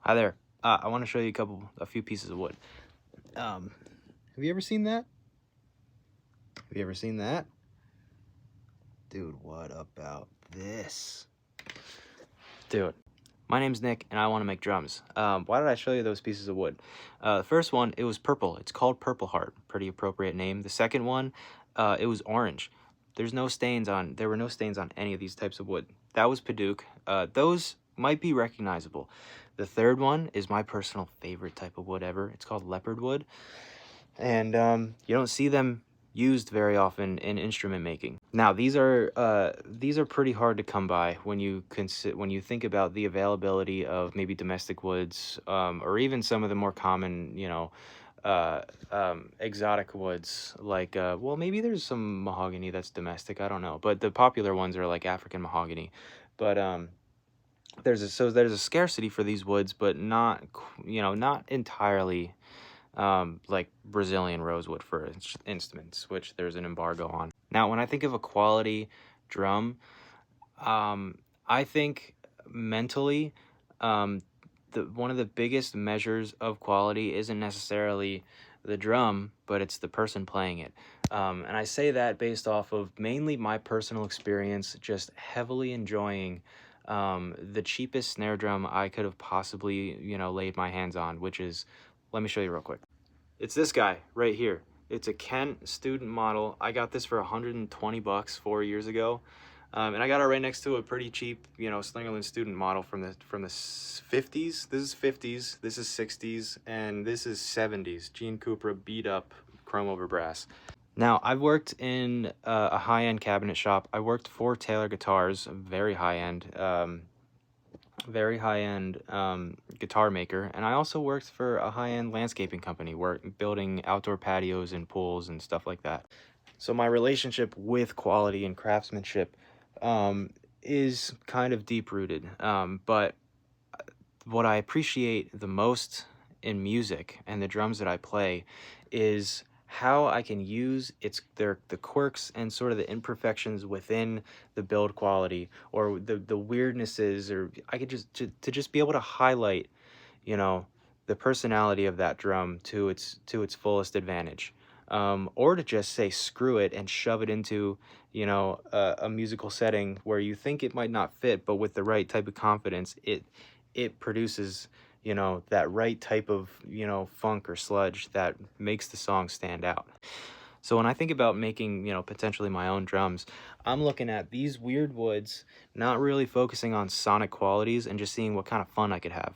Hi there. I want to show you a few pieces of wood. Have you ever seen that? Have you ever seen that? Dude, what about this? Dude, my name's Nick, and I want to make drums. Why did I show you those pieces of wood? The first one, it was purple. It's called Purple Heart. Pretty appropriate name. The second one, it was orange. There were no stains on any of these types of wood. That was Purdue. Those might be recognizable. The third one is my personal favorite type of wood ever. It's called leopard wood. And you don't see them used very often in instrument making. Now these are pretty hard to come by when you think about the availability of maybe domestic woods, or even some of the more common, exotic woods like well, maybe there's some mahogany that's domestic, I don't know, but the popular ones are like African mahogany. But there's a scarcity for these woods, but not entirely like Brazilian rosewood, for instance, which there's an embargo on. Now, when I think of a quality drum, I think mentally, one of the biggest measures of quality isn't necessarily the drum, but it's the person playing it. And I say that based off of mainly my personal experience, just heavily enjoying the cheapest snare drum I could have possibly, laid my hands on, which is, let me show you real quick. It's this guy right here. It's a Kent student model. I got this for 120 bucks 4 years ago. And I got it right next to a pretty cheap, Slingerland student model from the 50s. This is 50s, this is 60s, and this is 70s. Gene Cooper beat up chrome over brass. Now, I've worked in a high-end cabinet shop. I worked for Taylor Guitars, very high-end guitar maker, and I also worked for a high-end landscaping company, building outdoor patios and pools and stuff like that. So my relationship with quality and craftsmanship is kind of deep-rooted, but what I appreciate the most in music and the drums that I play is how I can use the quirks and sort of the imperfections within the build quality, or the weirdnesses, or I could just be able to highlight, the personality of that drum to its fullest advantage, or to just say screw it and shove it into a musical setting where you think it might not fit, but with the right type of confidence, it produces that right type of funk or sludge that makes the song stand out. So when I think about making potentially my own drums, I'm looking at these weird woods, not really focusing on sonic qualities, and just seeing what kind of fun I could have.